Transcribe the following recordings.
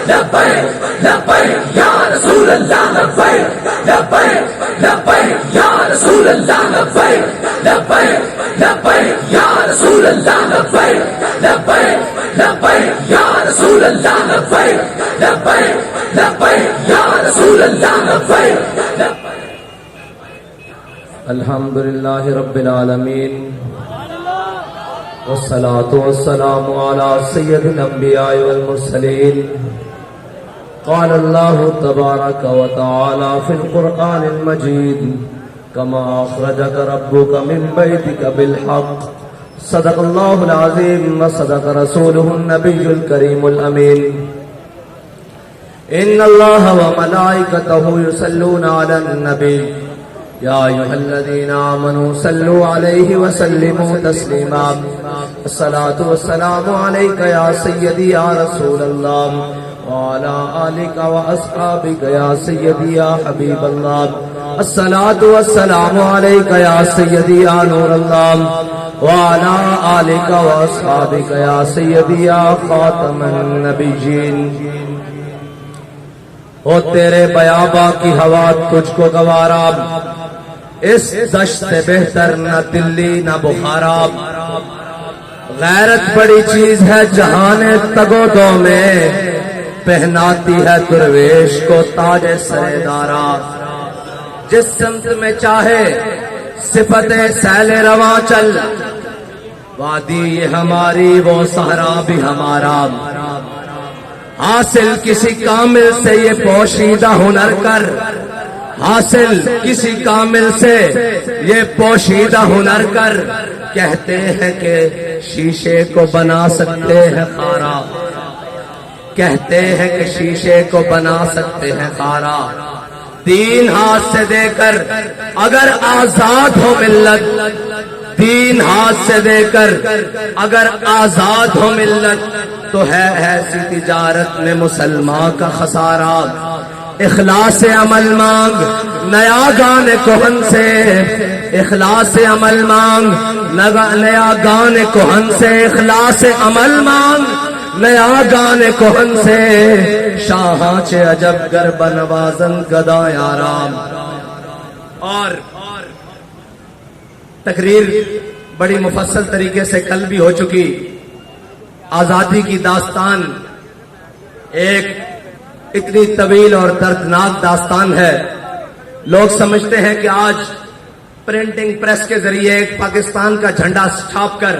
لبیک لبیک یا رسول اللہ لبیک لبیک لبیک یا رسول اللہ لبیک لبیک لبیک یا رسول اللہ لبیک لبیک لبیک یا رسول اللہ لبیک لبیک لبیک یا رسول اللہ لبیک. الحمدللہ رب العالمین والصلاة والسلام على سید الانبیاء والمرسلین. قال اللہ تبارک وتعالی فی القرآن المجید کما اخرجک ربک من بیتک بالحق. صدق اللہ العظیم وصدق رسولہ النبی الکریم الامین. ان اللہ وملائکتہ یصلون علی النبی یا ایھا الذین آمنوا صلوا علیہ وسلموا تسلیما. الصلاۃ والسلام علیک یا سیدی یا رسول اللہ وعلی آلک واصحابک یا سیدی یا حبیب اللہ. الصلاۃ والسلام علیک یا سیدی یا نور اللہ وعلی آلک واصحابک یا سیدی یا خاتم النبیین. او تیرے بیاباں کی ہوا تجھ کو گوارا، اس دشت سے بہتر نہ دلی نہ بخارا. غیرت بڑی چیز ہے جہان تگو دو میں، پہناتی ہے درویش کو تاج سر دارا. جس سمت میں چاہے صفت سیل رواں چل، وادی یہ ہماری وہ صحرا بھی ہمارا. حاصل کسی کامل سے یہ پوشیدہ ہنر کر، حاصل کسی کامل سے یہ پوشیدہ ہنر کر. کہتے ہیں کہ شیشے کو بنا سکتے ہیں خارا، کہتے ہیں کہ شیشے کو بنا سکتے ہیں خارا. تین ہاتھ سے دے کر اگر آزاد ہو ملت، تین ہاتھ سے دے کر اگر آزاد ہو ملت، تو ہے ایسی تجارت میں مسلمان کا خسارہ. اخلاص عمل مانگ نیا گان کہن سے، اخلاص عمل مانگ نیا گان کہن سے، اخلاص عمل مانگ نیا گان کہن سے. شاہاں چے عجب گر بنوازن گدا یارام. اور تقریر بڑی مفصل طریقے سے کل بھی ہو چکی. آزادی کی داستان ایک اتنی طویل اور دردناک داستان ہے. لوگ سمجھتے ہیں کہ آج پرنٹنگ پریس کے ذریعے ایک پاکستان کا جھنڈا چھاپ کر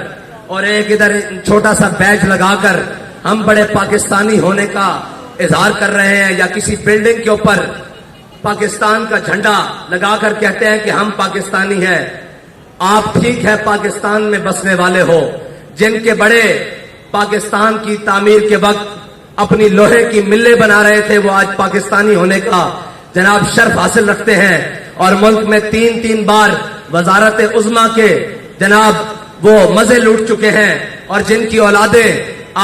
اور ایک ادھر چھوٹا سا بیج لگا کر ہم بڑے پاکستانی ہونے کا اظہار کر رہے ہیں، یا کسی بلڈنگ کے اوپر پاکستان کا جھنڈا لگا کر کہتے ہیں کہ ہم پاکستانی ہیں. آپ ٹھیک ہے پاکستان میں بسنے والے ہو، جن کے بڑے پاکستان کی تعمیر کے وقت اپنی لوہے کی ملیں بنا رہے تھے، وہ آج پاکستانی ہونے کا جناب شرف حاصل رکھتے ہیں، اور ملک میں تین بار وزارت عظمیٰ کے جناب وہ مزے لوٹ چکے ہیں، اور جن کی اولادیں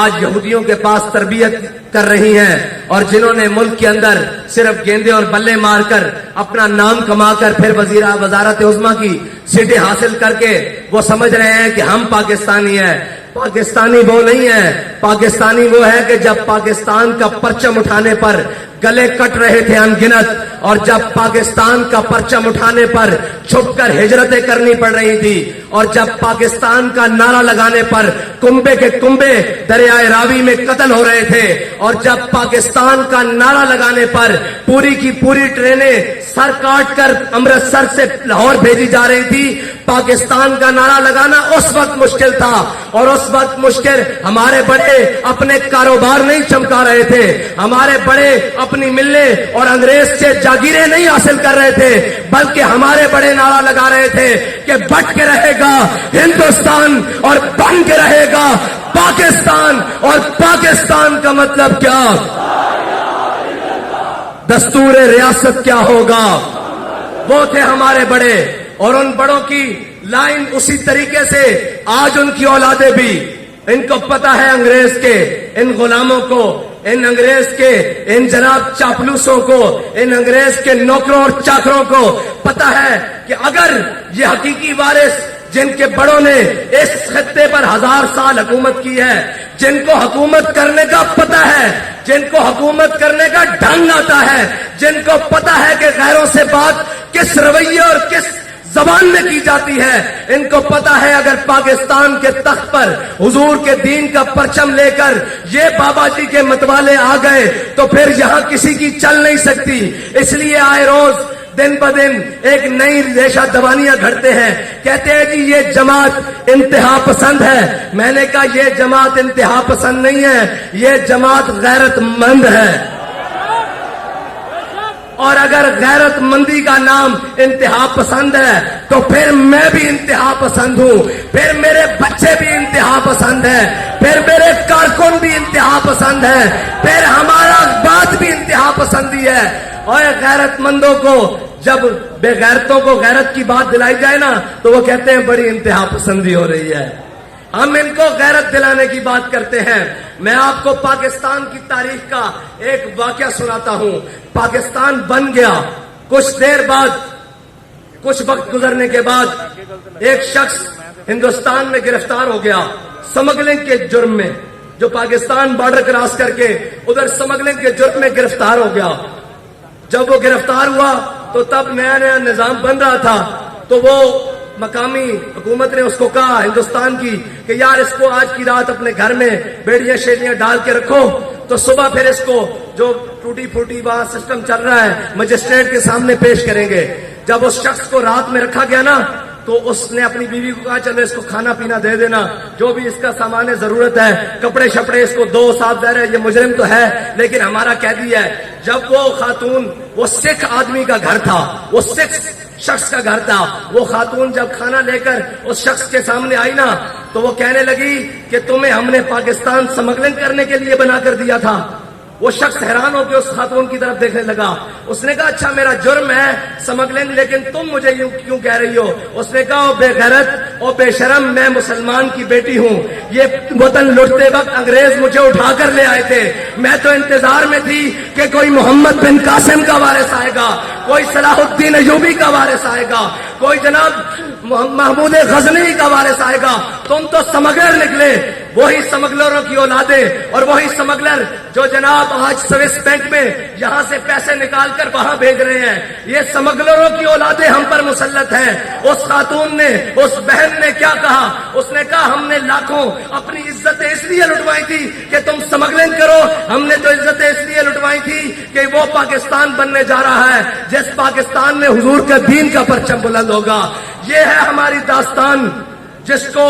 آج یہودیوں کے پاس تربیت کر رہی ہیں، اور جنہوں نے ملک کے اندر صرف گیندے اور بلے مار کر اپنا نام کما کر پھر وزارت عظمیٰ کی سیٹیں حاصل کر کے وہ سمجھ رہے ہیں کہ ہم پاکستانی ہیں. پاکستانی وہ نہیں ہے، پاکستانی وہ ہے کہ جب پاکستان کا پرچم اٹھانے پر گلے کٹ رہے تھے ان گنت، اور جب پاکستان کا پرچم اٹھانے پر چھپ کر ہجرتیں کرنی پڑ رہی تھی، اور جب پاکستان کا نعرہ لگانے پر کنبے کے کنبے دریائے راوی میں قتل ہو رہے تھے، اور جب پاکستان کا نعرہ لگانے پر پوری کی پوری ٹرینیں سر کاٹ کر امرتسر سے لاہور بھیجی جا رہی تھی. پاکستان کا نعرہ لگانا اس وقت مشکل تھا، اور اس وقت مشکل ہمارے بڑے اپنے کاروبار نہیں چمکا رہے تھے، ہمارے بڑے اپنی ملیں اور انگریز سے جاگیریں نہیں حاصل کر رہے تھے، بلکہ ہمارے بڑے نعرہ لگا رہے تھے کہ بٹ کے رہے گا ہندوستان اور بن کے رہے گا پاکستان. اور پاکستان کا مطلب کیا؟ دستور ریاست کیا ہوگا؟ وہ تھے ہمارے بڑے، اور ان بڑوں کی لائن اسی طریقے سے آج ان کی اولادیں بھی. ان کو پتا ہے انگریز کے ان غلاموں کو، ان انگریز کے ان جناب چاپلوسوں کو، ان انگریز کے نوکروں اور چاکروں کو پتا ہے کہ اگر یہ حقیقی وارث جن کے بڑوں نے اس خطے پر 1000 سال حکومت کی ہے، جن کو حکومت کرنے کا پتہ ہے، جن کو حکومت کرنے کا ڈھنگ آتا ہے، جن کو پتہ ہے کہ غیروں سے بات کس رویے اور کس زبان میں کی جاتی ہے، ان کو پتا ہے اگر پاکستان کے تخت پر حضور کے دین کا پرچم لے کر یہ بابا جی کے متوالے آ گئے تو پھر یہاں کسی کی چل نہیں سکتی۔ اس لیے آئے روز دن بدن ایک نئی ریشہ دوانیاں گھڑتے ہیں، کہتے ہیں کہ یہ جماعت انتہا پسند ہے۔ میں نے کہا یہ جماعت انتہا پسند نہیں ہے، یہ جماعت غیرت مند ہے، اور اگر غیرت مندی کا نام انتہا پسند ہے تو پھر میں بھی انتہا پسند ہوں، پھر میرے بچے بھی انتہا پسند ہیں، پھر میرے کارکن بھی انتہا پسند ہیں، پھر ہمارا بات بھی انتہا پسندی ہے۔ اور غیرت مندوں کو جب بے غیرتوں کو غیرت کی بات دلائی جائے نا تو وہ کہتے ہیں بڑی انتہا پسندی ہو رہی ہے۔ ہم ان کو غیرت دلانے کی بات کرتے ہیں۔ میں آپ کو پاکستان کی تاریخ کا ایک واقعہ سناتا ہوں۔ پاکستان بن گیا، کچھ دیر بعد، کچھ وقت گزرنے کے بعد ایک شخص ہندوستان میں گرفتار ہو گیا سمگلنگ کے جرم میں، جو پاکستان بارڈر کراس کر کے ادھر سمگلنگ کے جرم میں گرفتار ہو گیا۔ جب وہ گرفتار ہوا تو تب نیا نیا نظام بن رہا تھا، تو وہ مقامی حکومت نے اس کو کہا ہندوستان کی کہ یار اس کو آج کی رات اپنے گھر میں بیڑیاں شیڑیاں ڈال کے رکھو، تو صبح پھر اس کو جو ٹوٹی پھوٹی وہاں سسٹم چل رہا ہے مجسٹریٹ کے سامنے پیش کریں گے۔ جب اس شخص کو رات میں رکھا گیا نا تو اس نے اپنی بیوی کو کہا چلو اس کو کھانا پینا دے دینا، جو بھی اس کا سامان ضرورت ہے، کپڑے شپڑے اس کو دو، صاف ظاہر ہے یہ مجرم تو ہے لیکن ہمارا قیدی ہے۔ جب وہ خاتون، وہ سکھ آدمی کا گھر تھا، وہ سکھ شخص کا گھر تھا، وہ خاتون جب کھانا لے کر اس شخص کے سامنے آئی نا تو وہ کہنے لگی کہ تمہیں ہم نے پاکستان سمگلنگ کرنے کے لیے بنا کر دیا تھا۔ وہ شخص حیران ہو کے اس خاتون کی طرف دیکھنے لگا۔ اس نے کہا اچھا میرا جرم ہے سمگلنگ، لیکن تم مجھے یوں کیوں کہہ رہی ہو؟ اس نے کہا او بے غیرت، او بے شرم، میں مسلمان کی بیٹی ہوں، یہ وطن لٹتے وقت انگریز مجھے اٹھا کر لے آئے تھے، میں تو انتظار میں تھی کہ کوئی محمد بن قاسم کا وارث آئے گا، کوئی صلاح الدین ایوبی کا وارث آئے گا، کوئی جناب محمود غزنوی کا وارث آئے گا، تم تو سمگلر نکلے۔ وہی سمگلروں کی اولادیں اور وہی سمگلر جو جناب آج سوئس بینک میں یہاں سے پیسے نکال کر وہاں بھیج رہے ہیں، یہ سمگلروں کی اولادیں ہم پر مسلط ہیں۔ اس خاتون نے، اس بہن نے کیا کہا؟ اس نے کہا ہم نے لاکھوں اپنی عزتیں اس لیے لٹوائی تھی کہ تم سمگلنگ کرو، ہم نے تو عزتیں اس لیے لٹوائی تھی کہ وہ پاکستان بننے جا رہا ہے جس پاکستان میں حضور کا دین کا پرچم بلند ہوگا۔ یہ ہے ہماری داستان، جس کو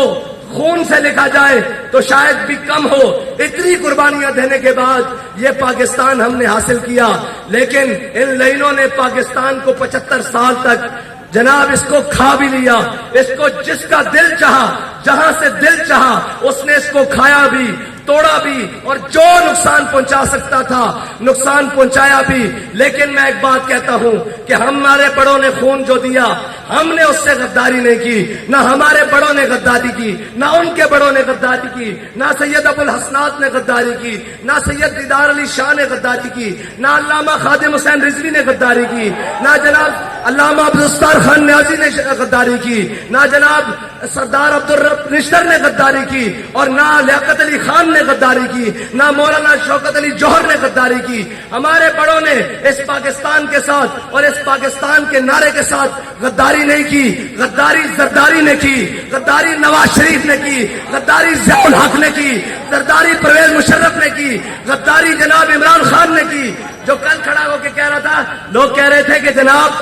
خون سے لکھا جائے تو شاید بھی کم ہو۔ اتنی قربانیاں دینے کے بعد یہ پاکستان ہم نے حاصل کیا، لیکن ان لائنوں نے پاکستان کو 75 سال تک جناب اس کو کھا بھی لیا۔ اس کو جس کا دل چاہا، جہاں سے دل چاہا، اس نے اس کو کھایا بھی، توڑا بھی، اور جو نقصان پہنچا سکتا تھا نقصان پہنچایا بھی۔ لیکن میں ایک بات کہتا ہوں کہ ہمارے بڑوں نے خون جو دیا ہم نے اس سے غداری نہیں کی، نہ ہمارے بڑوں نے غداری کی، نہ ان کے بڑوں نے غداری کی، نہ سید ابو الحسنات نے غداری کی، نہ سید دیدار علی شاہ نے غداری کی، نہ علامہ خادم حسین رضوی نے غداری کی، نہ جناب علامہ عبدالستار خان نیازی نے غداری کی، نہ جناب سردار عبدالرب نشتر نے غداری کی، اور نہ لیاقت علی خان نے غداری کی، نہ مولانا شوکت علی جوہر نے غداری کی۔ ہمارے بڑوں نے اس پاکستان کے ساتھ اور اس پاکستان کے نعرے کے ساتھ غداری نہیں کی۔ غداری زرداری نے کی، غداری نواز شریف نے کی، غداری ضیاء الحق نے کی، غداری پرویز مشرف نے کی، غداری جناب عمران خان نے کی، جو کل کھڑا ہو کے کہہ رہا تھا، لوگ کہہ رہے تھے کہ جناب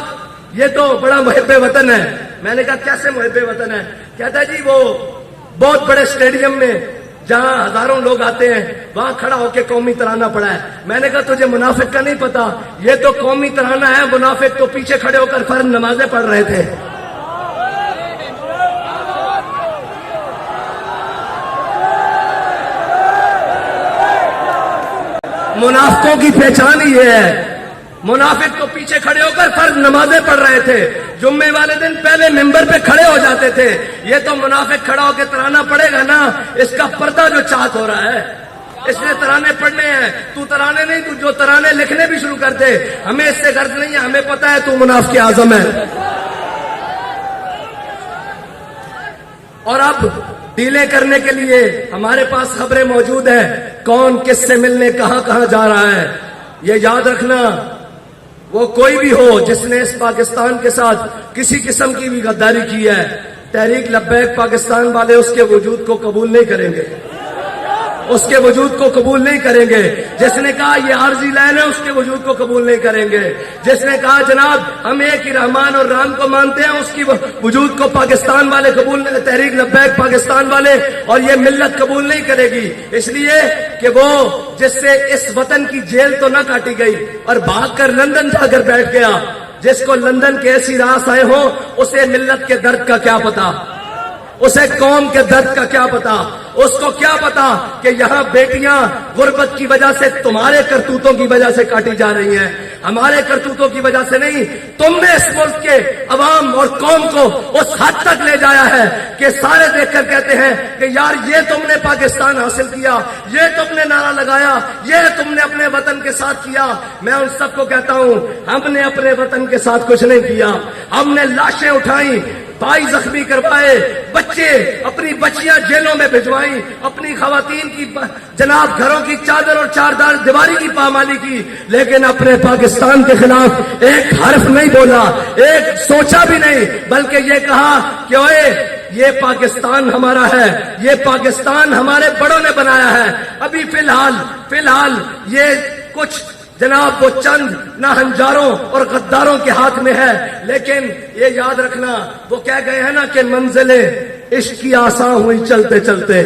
یہ تو بڑا محب وطن ہے۔ میں نے کہا کیسے محب وطن ہے؟ کہتا ہے جی وہ بہت بڑے اسٹیڈیم میں جہاں ہزاروں لوگ آتے ہیں وہاں کھڑا ہو کے قومی ترانہ پڑھا ہے۔ میں نے کہا تجھے منافق کا نہیں پتا، یہ تو قومی ترانہ ہے، منافق تو پیچھے کھڑے ہو کر فرض نمازیں پڑھ رہے تھے۔ منافقوں کی پہچان ہی یہ ہے، منافق تو پیچھے کھڑے ہو کر فرض نمازیں پڑھ رہے تھے، جمعے والے دن پہلے ممبر پہ کھڑے ہو جاتے تھے۔ یہ تو منافق کھڑا ہو کے ترانہ پڑھے گا نا، اس کا پردہ جو چاک ہو رہا ہے، اس نے ترانے پڑھنے ہیں۔ تو ترانے نہیں، تو جو ترانے لکھنے بھی شروع کر دے، ہمیں اس سے غرض نہیں ہے، ہمیں پتا ہے تو منافق اعظم ہے۔ اور اب ڈیلے کرنے کے لیے ہمارے پاس خبریں موجود ہیں کون کس سے ملنے کہاں کہاں جا رہا ہے. یہ یاد رکھنا وہ کوئی بھی ہو جس نے اس پاکستان کے ساتھ کسی قسم کی بھی غداری کی ہے، تحریک لبیک پاکستان والے اس کے وجود کو قبول نہیں کریں گے، اس کے وجود کو قبول نہیں کریں گے. جس نے کہا یہ عارضی لائن ہے اس کے وجود کو قبول نہیں کریں گے. جس نے کہا جناب ہم ایک ہی رحمان اور رام کو مانتے ہیں اس کی وجود کو پاکستان والے قبول نہیں، تحریک لبیک پاکستان والے اور یہ ملت قبول نہیں کرے گی. اس لیے کہ وہ جس سے اس وطن کی جیل تو نہ کاٹی گئی اور بھاگ کر لندن جا کر بیٹھ گیا، جس کو لندن کے ایسی راس آئے ہوں اسے ملت کے درد کا کیا پتا، اسے قوم کے درد کا کیا پتا، اس کو کیا پتا کہ یہاں بیٹیاں غربت کی وجہ سے تمہارے کرتوتوں کی وجہ سے کاٹی جا رہی ہیں، ہمارے کرتوتوں کی وجہ سے نہیں. تم نے اس ملک کے عوام اور قوم کو اس حد تک لے جایا ہے کہ سارے دیکھ کر کہتے ہیں کہ یار یہ تم نے پاکستان حاصل کیا، یہ تم نے نعرہ لگایا، یہ تم نے اپنے وطن کے ساتھ کیا. میں ان سب کو کہتا ہوں ہم نے اپنے وطن کے ساتھ کچھ نہیں کیا. ہم نے لاشیں اٹھائیں، بھائی زخمی کروائے، بچے اپنی بچیاں جیلوں میں بھجوائیں، اپنی خواتین کی جناب گھروں کی چادر اور چاردار دیواری کی پامالی کی، لیکن اپنے پاکستان کے خلاف ایک حرف نہیں بولا، ایک سوچا بھی نہیں، بلکہ یہ کہا کہ اوئے یہ پاکستان ہمارا ہے، یہ پاکستان ہمارے بڑوں نے بنایا ہے. ابھی فی الحال یہ کچھ جناب وہ چند ناہنجاروں اور غداروں کے ہاتھ میں ہے، لیکن یہ یاد رکھنا وہ کہہ گئے ہیں نا کہ منزلیں عشق کی آساں ہوئی چلتے چلتے.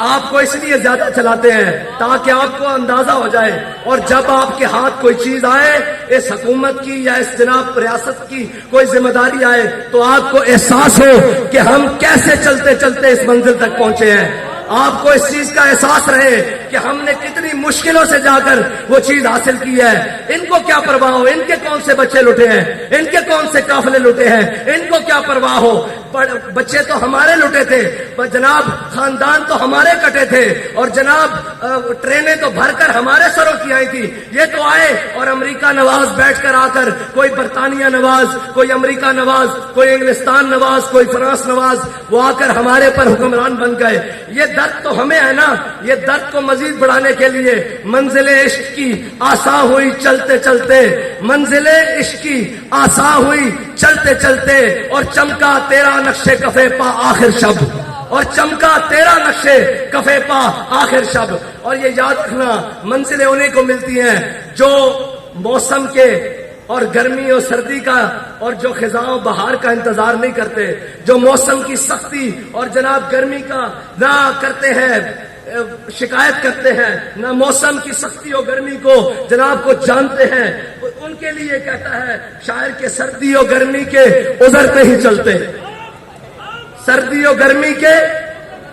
آپ کو اس لیے زیادہ چلاتے ہیں تاکہ آپ کو اندازہ ہو جائے، اور جب آپ کے ہاتھ کوئی چیز آئے، اس حکومت کی یا اس جناب ریاست کی کوئی ذمہ داری آئے، تو آپ کو احساس ہو کہ ہم کیسے چلتے چلتے اس منزل تک پہنچے ہیں. آپ کو اس چیز کا احساس رہے کہ ہم نے کتنی مشکلوں سے جا کر وہ چیز حاصل کی ہے. ان کو کیا پرواہ ہو ان کے کون سے بچے لٹے ہیں، ان کے کون سے قافلے لٹے ہیں، ان کو کیا پرواہ ہو. بچے تو ہمارے لٹے تھے جناب، خاندان تو ہمارے کٹے تھے، اور جناب ٹرینیں تو بھر کر ہمارے سروں کی آئی تھی. یہ تو آئے اور امریکہ نواز بیٹھ کر آ کر، کوئی برطانیہ نواز، کوئی امریکہ نواز، کوئی انگلستان نواز، کوئی فرانس نواز، وہ آ کر ہمارے پر حکمران بن گئے. یہ درد تو ہمیں ہے نا. یہ درد کو مزید بڑھانے کے لیے منزل عشق کی آساں ہوئی چلتے چلتے، منزل عشق کی آساں ہوئی چلتے چلتے، اور چمکا تیرا نقشے کفے پا آخر شب، اور چمکا تیرا نقشے کفے پا آخر شب. اور یہ یاد رکھنا منزلیں انہیں کو ملتی ہیں جو موسم کے اور گرمی اور سردی کا اور جو خزاں بہار کا انتظار نہیں کرتے، جو موسم کی سختی اور جناب گرمی کا نہ کرتے ہیں، شکایت کرتے ہیں، نہ موسم کی سختی اور گرمی کو جناب کو جانتے ہیں. ان کے لیے کہتا ہے شاعر کے سردی اور گرمی کے عذر پہ ہی چلتے، سردی اور گرمی کے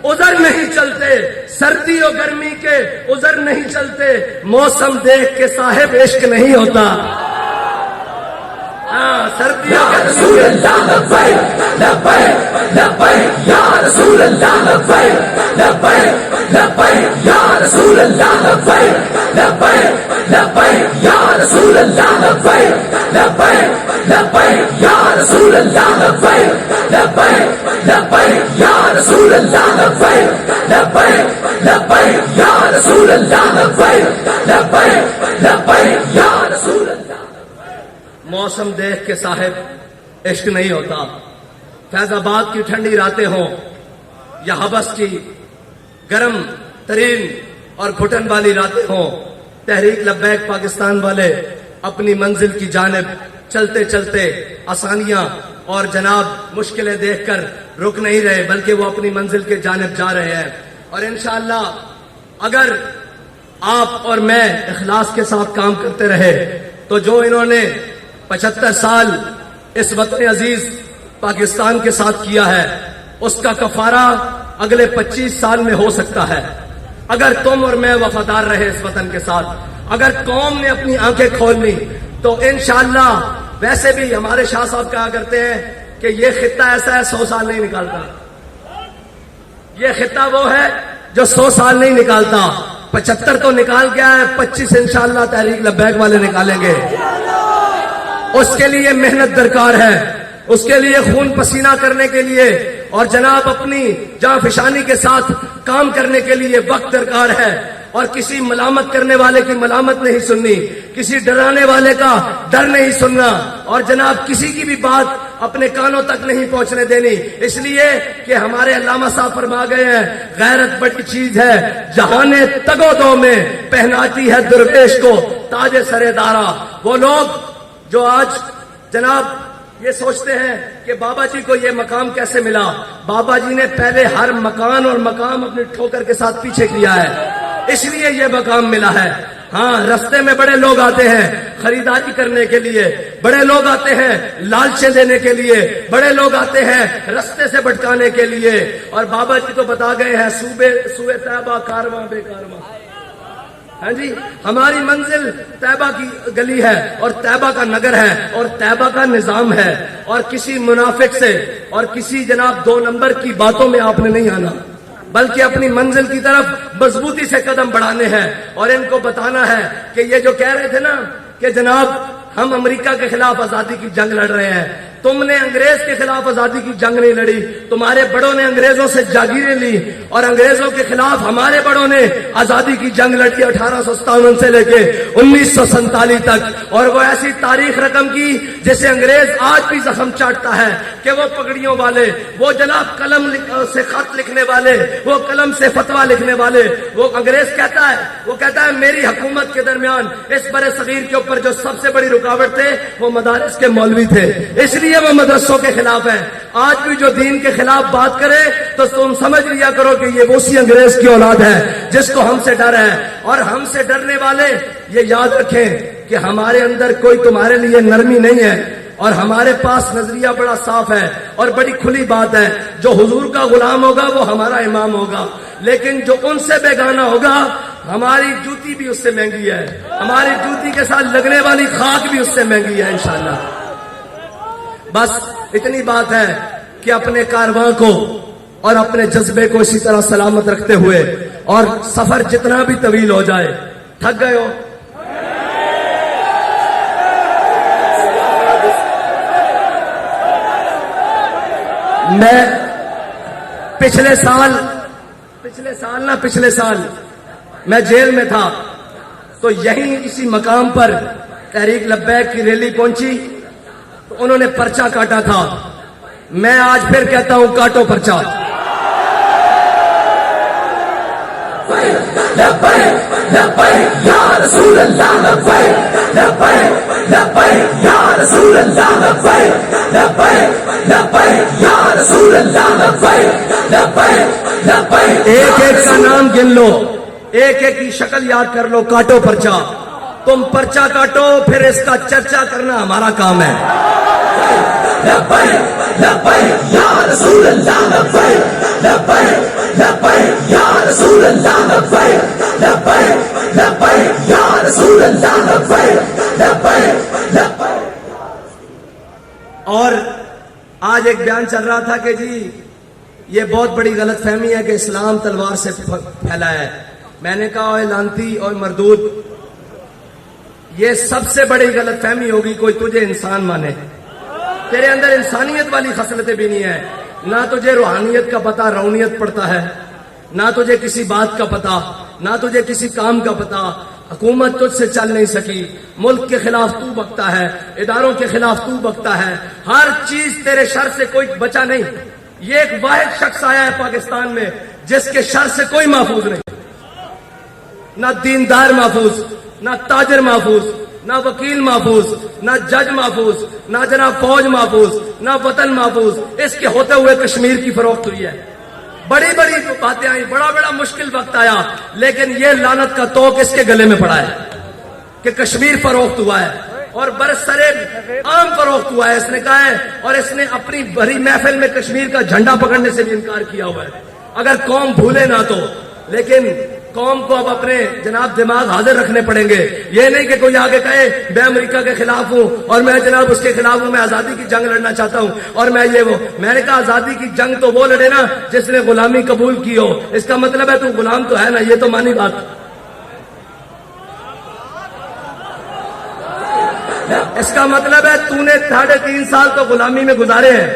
عذر نہیں چلتے، سردی اور گرمی کے عذر نہیں چلتے، موسم دیکھ کے صاحب عشق نہیں ہوتا. سردیوں یا رسول اللہ لبیک لبیک لبیک یا رسول اللہ لبیک لبیک لبیک یا رسول اللہ لبیک لبیک لبیک یا رسول اللہ لبیک لبیک لبیک یا رسول اللہ لبیک لبیک لبیک یا رسول اللہ لبیک لبیک لبیک یا رسول اللہ لبیک لبیک لبیک یا رسول اللہ. موسم دیکھ کے صاحب عشق نہیں ہوتا. فیض آباد کی ٹھنڈی راتیں ہوں یا حبس کی گرم ترین اور گھٹن والی راتیں ہوں، تحریک لبیک پاکستان والے اپنی منزل کی جانب چلتے چلتے آسانیاں اور جناب مشکلیں دیکھ کر رک نہیں رہے، بلکہ وہ اپنی منزل کے جانب جا رہے ہیں. اور انشاءاللہ اگر آپ اور میں اخلاص کے ساتھ کام کرتے رہے تو جو انہوں نے 75 سال اس وطن عزیز پاکستان کے ساتھ کیا ہے، اس کا کفارہ اگلے 25 سال میں ہو سکتا ہے اگر تم اور میں وفادار رہے اس وطن کے ساتھ. اگر قوم نے اپنی آنکھیں کھول لی تو انشاءاللہ، ویسے بھی ہمارے شاہ صاحب کہا کرتے ہیں کہ یہ خطہ ایسا ہے 100 سال نہیں نکالتا. یہ خطہ وہ ہے جو 100 سال نہیں نکالتا. 75 تو نکال گیا ہے، 25 انشاءاللہ تحریک لبیک والے نکالیں گے. اس کے لیے محنت درکار ہے، اس کے لیے خون پسینہ کرنے کے لیے اور جناب اپنی جاں فشانی کے ساتھ کام کرنے کے لیے وقت درکار ہے، اور کسی ملامت کرنے والے کی ملامت نہیں سننی، کسی ڈرانے والے کا ڈر نہیں سننا، اور جناب کسی کی بھی بات اپنے کانوں تک نہیں پہنچنے دینی، اس لیے کہ ہمارے علامہ صاحب فرما گئے ہیں غیرت بڑی چیز ہے، جہان تگو دو میں پہناتی ہے درویش کو تاج سر دارا۔ وہ لوگ جو آج جناب یہ سوچتے ہیں کہ بابا جی کو یہ مقام کیسے ملا، بابا جی نے پہلے ہر مکان اور مقام اپنی ٹھوکر کے ساتھ پیچھے کیا ہے، اس لیے یہ مقام ملا ہے۔ ہاں، رستے میں بڑے لوگ آتے ہیں خریداری کرنے کے لیے، بڑے لوگ آتے ہیں لالچیں دینے کے لیے، بڑے لوگ آتے ہیں رستے سے بھٹکانے کے لیے، اور بابا جی تو بتا گئے ہیں سوئے طیبہ کارواں بے کارواں۔ ہاں جی، ہماری منزل طیبہ کی گلی ہے اور طیبہ کا نگر ہے اور طیبہ کا نظام ہے، اور کسی منافق سے اور کسی جناب دو نمبر کی باتوں میں آپ نے نہیں آنا، بلکہ اپنی منزل کی طرف مضبوطی سے قدم بڑھانے ہیں، اور ان کو بتانا ہے کہ یہ جو کہہ رہے تھے نا کہ جناب ہم امریکہ کے خلاف آزادی کی جنگ لڑ رہے ہیں، تم نے انگریز کے خلاف آزادی کی جنگ نہیں لڑی، تمہارے بڑوں نے انگریزوں سے جاگیریں لی، اور انگریزوں کے خلاف ہمارے بڑوں نے آزادی کی جنگ لڑی 1857 سے لے کے 1947 تک، اور وہ ایسی تاریخ رقم کی جسے انگریز آج بھی زخم چاٹتا ہے کہ وہ پگڑیوں والے، وہ جناب قلم سے خط لکھنے والے، وہ قلم سے فتویٰ لکھنے والے، وہ انگریز کہتا ہے میری حکومت کے درمیان اس برِ صغیر کے اوپر جو سب سے بڑی رکاوٹ تھے وہ مدارس کے مولوی تھے، اس لیے وہ مدرسوں کے خلاف ہے۔ آج بھی جو دین کے خلاف بات کرے تو تم سمجھ لیا کرو کہ یہ اسی انگریز کی اولاد ہے جس کو ہم سے ڈر ہے، اور ہم سے ڈرنے والے یہ یاد رکھیں کہ ہمارے اندر کوئی تمہارے لیے نرمی نہیں ہے، اور ہمارے پاس نظریہ بڑا صاف ہے اور بڑی کھلی بات ہے، جو حضور کا غلام ہوگا وہ ہمارا امام ہوگا، لیکن جو ان سے بیگانہ ہوگا ہماری جوتی بھی اس سے مہنگی ہے، ہماری جوتی کے ساتھ لگنے والی خاک بھی اس سے مہنگی ہے انشاءاللہ۔ بس اتنی بات ہے کہ اپنے کارواں کو اور اپنے جذبے کو اسی طرح سلامت رکھتے ہوئے، اور سفر جتنا بھی طویل ہو جائے، تھک گئے ہو میں پچھلے سال میں جیل میں تھا، تو یہیں اسی مقام پر تحریک لبیک کی ریلی پہنچی، تو انہوں نے پرچہ کاٹا تھا، میں آج پھر کہتا ہوں کاٹو پرچہ۔ لبیک لبیک یا رسول اللہ، لبیک لبیک لبیک یا رسول اللہ، لبیک لبیک لبیک یا رسول اللہ، لبیک لبیک لبیک۔ ایک ایک کا نام گن لو، ایک ایک کی شکل یاد کر لو، کاٹو پرچہ، تم پرچہ کاٹو، پھر اس کا چرچا کرنا ہمارا کام ہے۔ لبیک لبیک یا رسول اللہ، لبیک لبیک لبیک یا رسول اللہ، لبیک لبیک لبیک یا رسول اللہ، لبیک لبیک لبیک۔ اور آج ایک بیان چل رہا تھا کہ جی یہ بہت بڑی غلط فہمی ہے کہ اسلام تلوار سے پھیلا ہے، میں نے کہا اوے لانتی اور مردود، یہ سب سے بڑی غلط فہمی ہوگی کوئی تجھے انسان مانے، تیرے اندر انسانیت والی خصلتیں بھی نہیں ہے، نہ تجھے روحانیت کا پتہ، رونیت پڑتا ہے، نہ تجھے کسی بات کا پتہ، نہ تجھے کسی کام کا پتہ، حکومت تجھ سے چل نہیں سکی، ملک کے خلاف تو بکتا ہے، اداروں کے خلاف تو بکتا ہے، ہر چیز تیرے شر سے کوئی بچا نہیں۔ یہ ایک واحد شخص آیا ہے پاکستان میں جس کے شر سے کوئی محفوظ نہیں، نہ دیندار محفوظ، نہ تاجر محفوظ، نہ وکیل محفوظ، نہ جج محفوظ، نہ جناب فوج محفوظ، نہ وطن محفوظ، اس کے ہوتے ہوئے کشمیر کی فروخت ہوئی ہے، بڑی بڑی باتیں آئی، بڑا بڑا مشکل وقت آیا، لیکن یہ لعنت کا توق اس کے گلے میں پڑا ہے کہ کشمیر فروخت ہوا ہے اور برسرے عام فروخت ہوا ہے، اس نے کہا ہے، اور اس نے اپنی بڑی محفل میں کشمیر کا جھنڈا پکڑنے سے بھی انکار کیا ہوا ہے، اگر قوم بھولے نہ تو، لیکن قوم کو اب اپنے جناب دماغ حاضر رکھنے پڑیں گے، یہ نہیں کہ کوئی آگے کہے میں امریکہ کے خلاف ہوں اور میں جناب اس کے خلاف ہوں، میں آزادی کی جنگ لڑنا چاہتا ہوں اور میں یہ وہ، میں نے کہا آزادی کی جنگ تو وہ لڑے نا جس نے غلامی قبول کی ہو، اس کا مطلب ہے تو غلام تو ہے نا، یہ تو مانی بات۔ اس کا مطلب ہے تو نے 3.5 سال تو غلامی میں گزارے ہیں.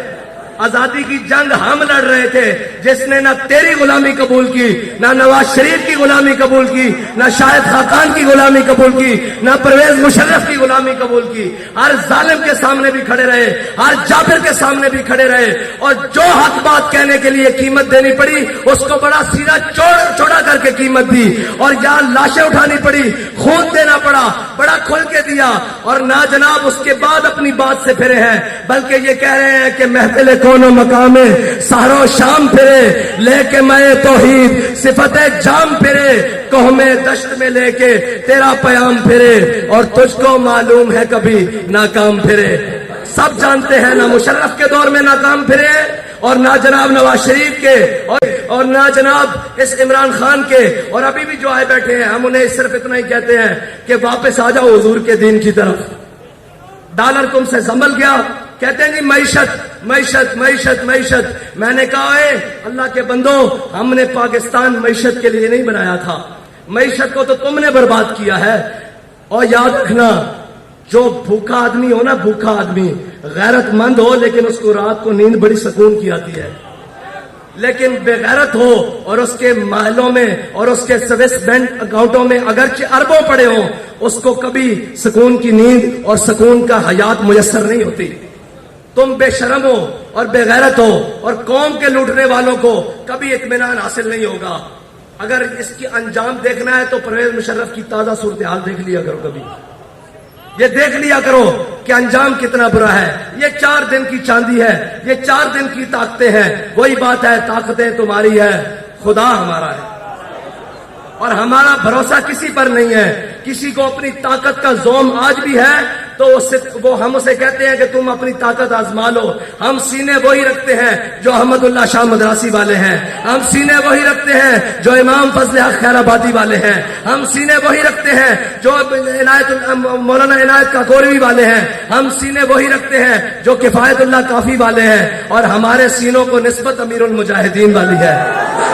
آزادی کی جنگ ہم لڑ رہے تھے, جس نے نہ تیری غلامی قبول کی, نہ نواز شریف کی غلامی قبول کی, نہ شاہد خاقان کی غلامی قبول کی, نہ پرویز مشرف کی غلامی قبول کی. ہر ظالم کے سامنے بھی کھڑے رہے, ہر جابر کے سامنے بھی کھڑے رہے, اور جو حق بات کہنے کے لیے قیمت دینی پڑی اس کو بڑا سیدھا چوڑا کر کے قیمت دی, اور یہاں لاشیں اٹھانی پڑی, خون دینا پڑا, بڑا کھل کے دیا. اور نہ جناب اس کے بعد اپنی بات سے پھرے ہیں, بلکہ یہ کہہ رہے ہیں کہ محفل کون و مقام سحر و شام پھرے, لے کے میں توحید صفت جام پھرے, کوہ میں دشت میں لے کے تیرا پیام پھرے, اور تجھ کو معلوم ہے کبھی ناکام پھرے. سب جانتے ہیں نہ مشرف کے دور میں ناکام پھرے, اور نہ جناب نواز شریف کے, اور نہ جناب اس عمران خان کے, اور ابھی بھی جو آئے بیٹھے ہیں ہم انہیں صرف اتنا ہی کہتے ہیں کہ واپس آ جاؤ حضور کے دین کی طرف. ڈالر تم سے سنبھل گیا, کہتے ہیں جی معیشت معیشت معیشت معیشت. میں نے کہا ہے اللہ کے بندو, ہم نے پاکستان معیشت کے لیے نہیں بنایا تھا, معیشت کو تو تم نے برباد کیا ہے. اور یاد رکھنا, جو بھوکا آدمی ہو نا, بھوکا آدمی غیرت مند ہو لیکن اس کو رات کو نیند بڑی سکون کی آتی ہے, لیکن بے غیرت ہو اور اس کے محلوں میں اور اس کے سویس بینک اکاؤنٹوں میں اگرچہ اربوں پڑے ہوں, اس کو کبھی سکون کی نیند اور سکون کا حیات میسر نہیں ہوتی. تم بے شرم ہو اور بے غیرت ہو, اور قوم کے لوٹنے والوں کو کبھی اطمینان حاصل نہیں ہوگا. اگر اس کی انجام دیکھنا ہے تو پرویز مشرف کی تازہ صورتحال دیکھ لیا کرو, کبھی یہ دیکھ لیا کرو کہ انجام کتنا برا ہے. یہ 4 دن کی چاندی ہے, یہ 4 دن کی طاقتیں ہیں. وہی بات ہے, طاقتیں تمہاری ہے, خدا ہمارا ہے, اور ہمارا بھروسہ کسی پر نہیں ہے. کسی کو اپنی طاقت کا زوم آج بھی ہے تو وہ ہم اسے کہتے ہیں کہ تم اپنی طاقت آزما لو. ہم سینے وہی رکھتے ہیں جو احمد اللہ شاہ مدراسی والے ہیں, ہم سینے وہی رکھتے ہیں جو امام فضل حق خیر آبادی والے ہیں, ہم سینے وہی رکھتے ہیں جو مولانا عنایت کاکوروی والے ہیں, ہم سینے وہی رکھتے ہیں جو کفایت اللہ کافی والے ہیں, اور ہمارے سینوں کو نسبت امیر المجاہدین والی ہے.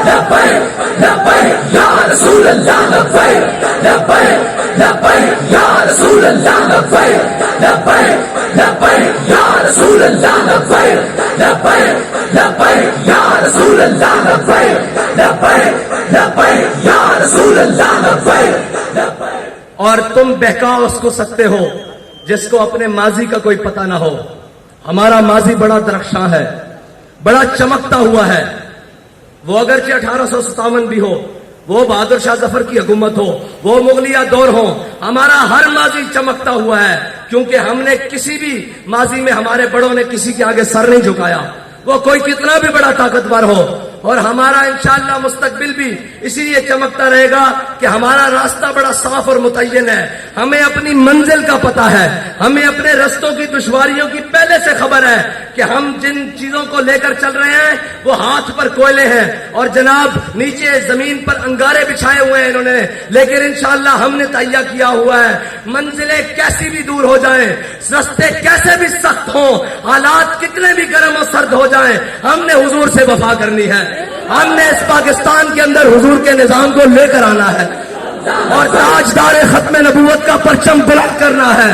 لبیک لبیک یا رسول اللہ, لبیک لبیک لبیک یا رسول اللہ, لبیک لبیک لبیک یا رسول اللہ, لبیک لبیک لبیک یا رسول اللہ, لبیک لبیک لبیک یا رسول اللہ, لبیک لبیک. اور تم بہکا اس کو سکتے ہو جس کو اپنے ماضی کا کوئی پتہ نہ ہو. ہمارا ماضی بڑا درخشاں ہے, بڑا چمکتا ہوا ہے. وہ اگرچہ 1857 بھی ہو, وہ بہادر شاہ ظفر کی حکومت ہو, وہ مغلیہ دور ہو, ہمارا ہر ماضی چمکتا ہوا ہے, کیونکہ ہم نے کسی بھی ماضی میں ہمارے بڑوں نے کسی کے آگے سر نہیں جھکایا, وہ کوئی کتنا بھی بڑا طاقتور ہو. اور ہمارا انشاءاللہ مستقبل بھی اسی لیے چمکتا رہے گا کہ ہمارا راستہ بڑا صاف اور متعین ہے. ہمیں اپنی منزل کا پتہ ہے, ہمیں اپنے رستوں کی دشواریوں کی پہلے سے خبر ہے کہ ہم جن چیزوں کو لے کر چل رہے ہیں وہ ہاتھ پر کوئلے ہیں, اور جناب نیچے زمین پر انگارے بچھائے ہوئے ہیں انہوں نے, لیکن انشاءاللہ ہم نے تہیہ کیا ہوا ہے. منزلیں کیسی بھی دور ہو جائیں, رستے کیسے بھی سخت ہوں, حالات کتنے بھی گرم و سرد ہو جائیں, ہم نے حضور سے وفا کرنی ہے. ہم نے اس پاکستان کے اندر حضور کے نظام کو لے کر آنا ہے, اور تاجدار ختم نبوت کا پرچم بلند کرنا ہے,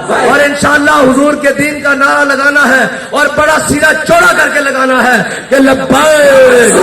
اور انشاءاللہ حضور کے دین کا نعرہ لگانا ہے, اور بڑا سیدھا چوڑا کر کے لگانا ہے کہ لبیک.